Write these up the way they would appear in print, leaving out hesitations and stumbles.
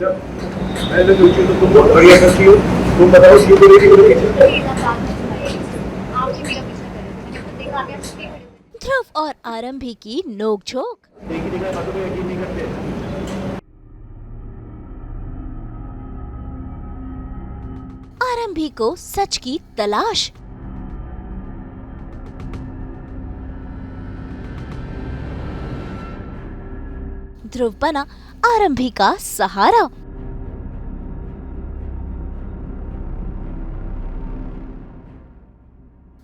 अच्छा, मैंने सोची तो तुम बहुत बढ़िया करती हो। तुम बताओ ये बोलेगी बोलेगी। आप ही मेरा पीछा कर रहे थे, मैंने खुद देखा आगे आप खड़े हुए थे। ध्रुव और आरंभी की नोकझोंक। देखी दिखाई बातों पे यकीन नहीं करते। आरंभी को सच की तलाश। ध्रुव बना आरंभी का सहारा।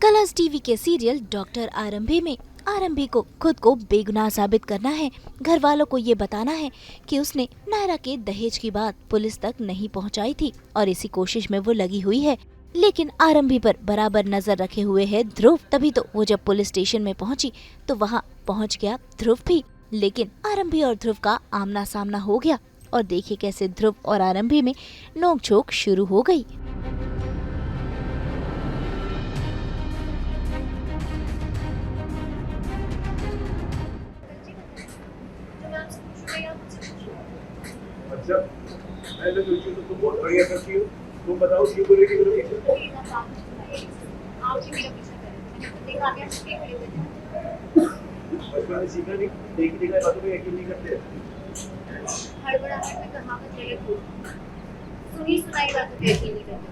कलर्स टीवी के सीरियल डॉक्टर आरंभी में आरंभी को खुद को बेगुनाह साबित करना है। घर वालों को ये बताना है कि उसने नायरा के दहेज की बात पुलिस तक नहीं पहुंचाई थी और इसी कोशिश में वो लगी हुई है। लेकिन आरंभी पर बराबर नजर रखे हुए है ध्रुव। तभी तो वो जब पुलिस स्टेशन में पहुंची तो वहां पहुंच गया ध्रुव भी। लेकिन आरंभी और ध्रुव का आमना सामना हो गया और देखिए कैसे ध्रुव और आरंभी में नोकझोंक शुरू हो गई। जो मैं आपसे पूछ रही हूँ, आप मुझसे पूछो। अच्छा, मैंने सोची तो तुम बहुत बढ़िया करती हो। तुम बताओ ये बोलेगी बोलेगी। मेरी ना बात नहीं सुनाई। आप ही मेरा पीछा कर रहे थे, मैंने खुद देखा आगे आप खड़े हुए थे। बचपन में सीखा नहीं, देखी दिखाई बातों पे यकीन नहीं करते। हड़बड़ाहट में कहावत गलत हो, सुनी सुनाई बातों पे यकीन नहीं करते।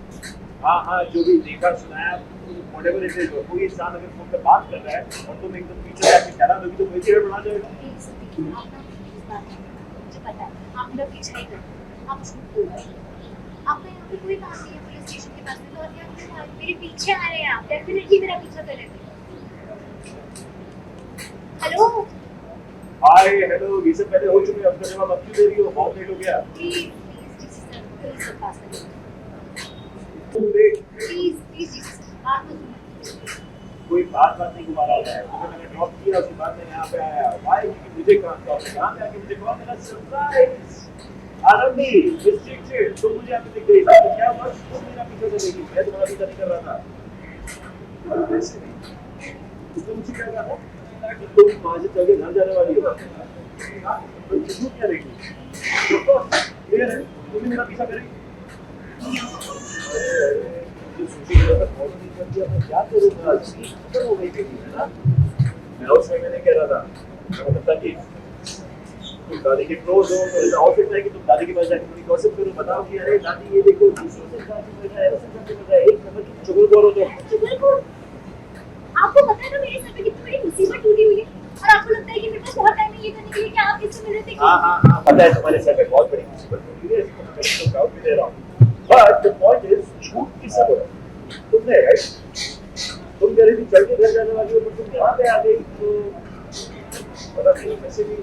हाँ हाँ, जो भी देखा सुनाया whatever it is, कोई इंसान अगर फोन पे बात कर रहा है और तुम एकदम पीछे जाके हैरान होगी तो वही चीज़ बना जाएगा। प्लीज सुनिए, आप ना इस बात में मुझे पता है आप मेरा पीछा ही करते हैं, आप झूठ बोल रहे हैं। आपका यहाँ पे कोई काम नहीं है पुलिस स्टेशन के पास में, तो आप यहाँ क्यों मेरे पीछे आ रहे हैं? आप डेफिनेटली मेरा पीछा कर रहे थे। हेलो हाय हेलो, ये सब पहले हो चुके हैं, अब का जवाब अब क्यों दे रही हो? बहुत लेट हो गया। प्लीज प्लीज सर पास करिए। तुम देख, प्लीज प्लीज जी सर बात मत सुनिए। कोई बात नहीं घुमा रहा है। तो मैंने ड्रॉप किया, उसके बाद मैं यहाँ पे आया। वाई क्योंकि मुझे कहाँ पे आके मुझे कॉल मिला, सरप्राइज। आरंभी रिस्ट्रिक्टेड, तो मुझे यहाँ पे दिख गई। तो क्या हुआ? तुम मेरा पीछे चलेगी, मैं तुम्हारा पीछा नहीं कर रहा था। वैसे नहीं, तो मुझे क्या कहा था कि तुम वहाँ से चल के घर जाने वाली हो। तो झूठ क्या रहेगी? क्लियर है, तुम भी मेरा पीछा करेगी। जो सुशी का फॉलो नहीं कर दिया मैं क्या करूँगा? चीज़ खत्म हो गई मेरी, है ना? मैं उस समय नहीं कह रहा था, मैं मतलब कि तुम दादी के क्लोज हो तो ऐसा आउटफिट है कि तुम दादी के पास जाके थोड़ी गॉसिप करो, बताओ कि अरे दादी ये देखो दूसरों से शादी हो जाए, ऐसे शादी हो जाए, एक नंबर की चुगलखोर हो तुम। चुगलखोर? आपको पता है ना मेरे सर पे कितनी बड़ी मुसीबत टूटी हुई है और आपको लगता है कि मेरे पास बहुत टाइम है ये करने के लिए कि आप किससे मिल रहे थे? हाँ, पता है तुम्हारे सर पे बहुत बड़ी मुसीबत हो गई है, इसको मैं तो डाउट भी दे रहा हूँ। बट द पॉइंट इज झूठ किससे बोला? तुमने, राइट? तुम कह रही थी चल के घर जाने वाली हो, पर तुम यहाँ पे आ गई तो पता नहीं कैसे भी।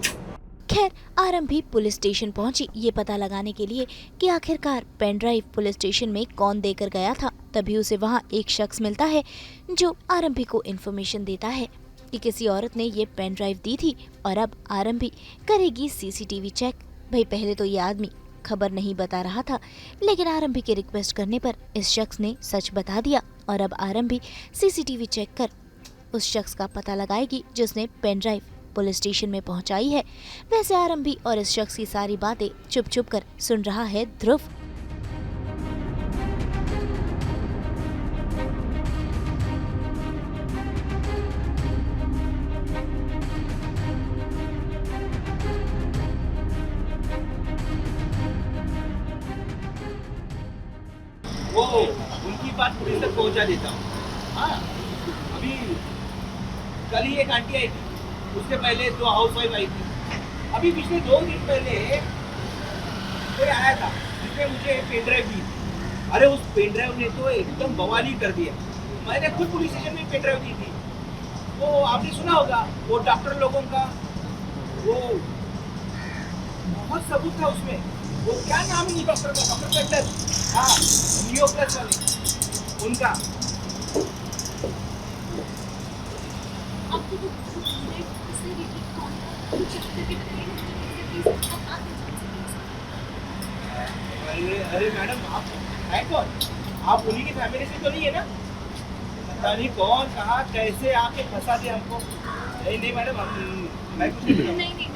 खैर आरंभी पुलिस स्टेशन पहुंची ये पता लगाने के लिए कि आखिरकार पेन ड्राइव पुलिस स्टेशन में कौन देकर गया था। तभी उसे वहां एक शख्स मिलता है जो आरंभी को इन्फॉर्मेशन देता है कि किसी औरत ने ये पेन ड्राइव दी थी और अब आरंभी करेगी सीसीटीवी चेक। भाई पहले तो ये आदमी खबर नहीं बता रहा था, लेकिन आरंभी के रिक्वेस्ट करने पर इस शख्स ने सच बता दिया और अब आरंभी सीसीटीवी चेक कर उस शख्स का पता लगाएगी जिसने पेन ड्राइव पुलिस स्टेशन में पहुंचाई है। वैसे आरंभी और इस शख्स की सारी बातें चुप चुप कर सुन रहा है ध्रुव। वो उनकी बात पुलिस तक पहुंचा देता हूँ। हाँ, अभी कल ही एक आंटी आई थी, उससे पहले 2 हाउस वाइफ आई थी। अभी पिछले 2 दिन पहले कोई आया था जिसने मुझे पेन ड्राइव दी। अरे उस पेन ड्राइव ने तो एकदम बवाल ही कर दिया। मैंने खुद पुलिस स्टेशन में पेन ड्राइव दी थी। वो आपने सुना होगा, वो डॉक्टर लोगों का वो बहुत सबूत था उसमें। वो क्या नाम है डॉक्टर का? डॉक्टर पेंटर, हाँ, लियो प्लस वाले उनका। आपको तो इसलिए देखिए कौन कुछ करके बताइए। अरे मैडम, आप है कौन? आप उन्हीं की फैमिली से तो नहीं है ना? पता नहीं कौन कहा कैसे आके फंसा दिया हमको। नहीं मैडम, मैं कुछ नहीं। नहीं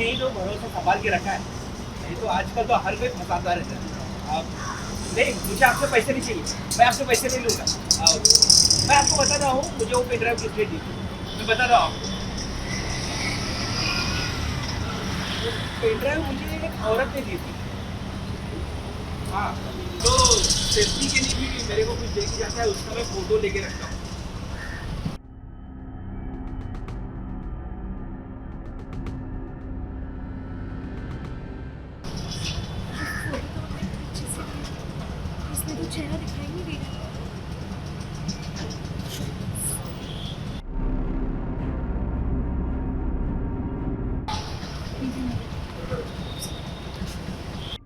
मैंने ही तो भरोसा संभाल के रखा है, नहीं तो आजकल तो हर कोई फंसाता रहता है। नहीं, मुझे आपसे पैसे नहीं चाहिए, मैं आपसे पैसे नहीं लूँगा। मैं आपको बता रहा हूँ मुझे वो पेन ड्राइव किसने दी थी, मैं बता रहा हूँ। पेन ड्राइव मुझे एक औरत ने दी थी। हाँ, तो सेफ्टी के लिए भी मेरे को कुछ देके जाता है, उसका मैं फोटो लेके रखता हूँ। इसमें तो चेहरा दिखाई नहीं दे रहा।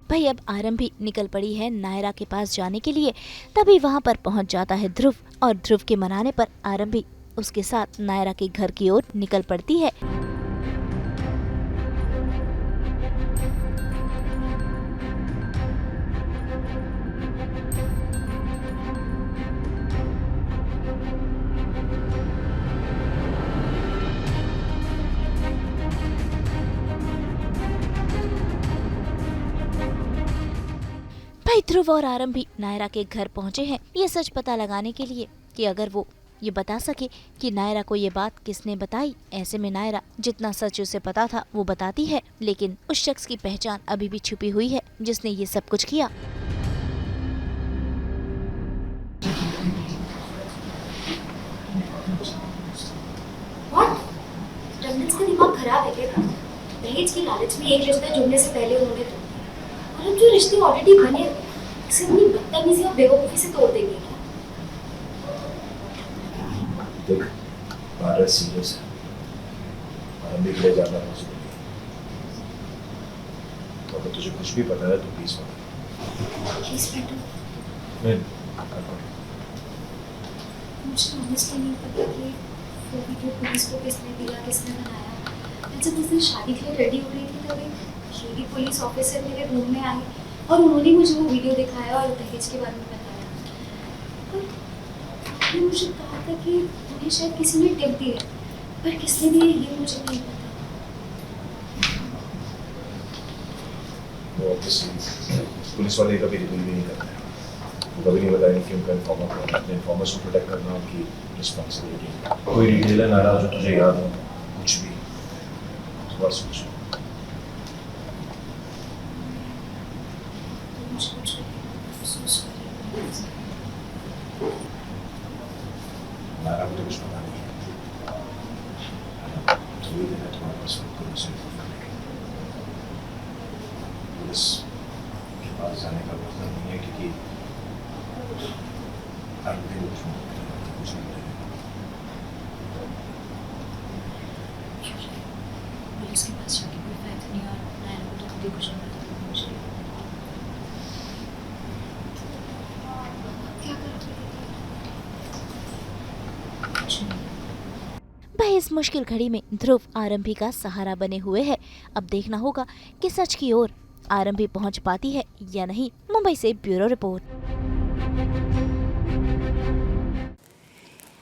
भाई अब आरंभी निकल पड़ी है नायरा के पास जाने के लिए। तभी वहां पर पहुंच जाता है ध्रुव और ध्रुव के मनाने पर आरंभी उसके साथ नायरा के घर की ओर निकल पड़ती है। भाई ध्रुव और आरंभी नायरा के घर पहुंचे हैं ये सच पता लगाने के लिए कि अगर वो ये बता सके कि नायरा को ये बात किसने बताई। ऐसे में नायरा जितना सच उसे पता था वो बताती है, लेकिन उस शख्स की पहचान अभी भी छुपी हुई है जिसने ये सब कुछ किया। रंजन का दिमाग खराब है क्या? दहेज की लालच में एक रिश्ता जुड़ने से पहले उन्होंने तोड़ दिया, और अब जो रिश्ते ऑलरेडी बने उसे अपनी बदतमीजी और बेवकूफी से तोड़ देंगे क्या? देख, बात सीरियस है, आरंभी के लिए जाना बहुत जरूरी है। तो अगर तुझे कुछ भी पता है तो प्लीज बता। प्लीज बेटा, नहीं, मुझे ऑनेस्टली नहीं पता कि वो वीडियो पुलिस को किसने दिया, किसने बनाया। मैं जब उस दिन शादी के लिए रेडी हो रही थी तभी लेडी पुलिस ऑफिसर मेरे रूम में आई और उन्होंने मुझे वो वीडियो दिखाया और दहेज के बारे में बताया। और उन्होंने मुझे कहा था कि उन्हें शायद किसी ने टिप दी है, पर किसने दी है ये मुझे नहीं पता। वो ऑब्वियसली पुलिस वाले कभी रिवील भी नहीं करते हैं। वो कभी नहीं बताएंगे कि उनका इन्फॉर्मर कौन है। अपने इन्फॉर्मर्स को प्रोटेक्ट करना उनकी रिस्पॉन्सिबिलिटी है। कोई डिटेल है नारा जो तुझे याद हो, कुछ भी थोड़ा सोच। नारा मुझे कुछ पता नहीं है, तो ये देना तुम्हारे पास पुलिस के पास जाने का मतलब नहीं है, क्योंकि पुलिस के पास जाके कोई फायदा नहीं और नायरा को तो खुद ही कुछ नहीं पता मुझे। क्या करोगे? कुछ नहीं। भाई इस मुश्किल घड़ी में ध्रुव आरंभी का सहारा बने हुए है। अब देखना होगा कि सच की ओर आरंभी पहुंच पाती है या नहीं। मुंबई से ब्यूरो रिपोर्ट।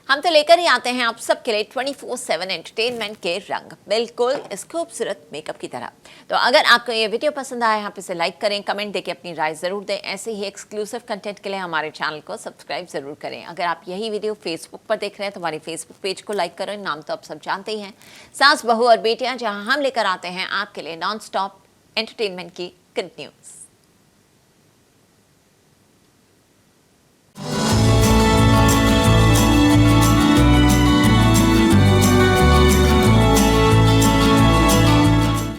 हम तो लेकर ही आते हैं आप सबके लिए 24/7 एंटरटेनमेंट के रंग, बिल्कुल इस खूबसूरत मेकअप की तरह। तो अगर आपको ये वीडियो पसंद आया, आप इसे लाइक करें, कमेंट देके अपनी राय ज़रूर दें। ऐसे ही एक्सक्लूसिव कंटेंट के लिए हमारे चैनल को सब्सक्राइब ज़रूर करें। अगर आप यही वीडियो फेसबुक पर देख रहे हैं तो हमारे फेसबुक पेज को लाइक करें। नाम तो आप सब जानते ही हैं, सास, बहू और बेटियाँ, जहाँ हम लेकर आते हैं आपके लिए नॉन स्टॉप एंटरटेनमेंट की गुड न्यूज़।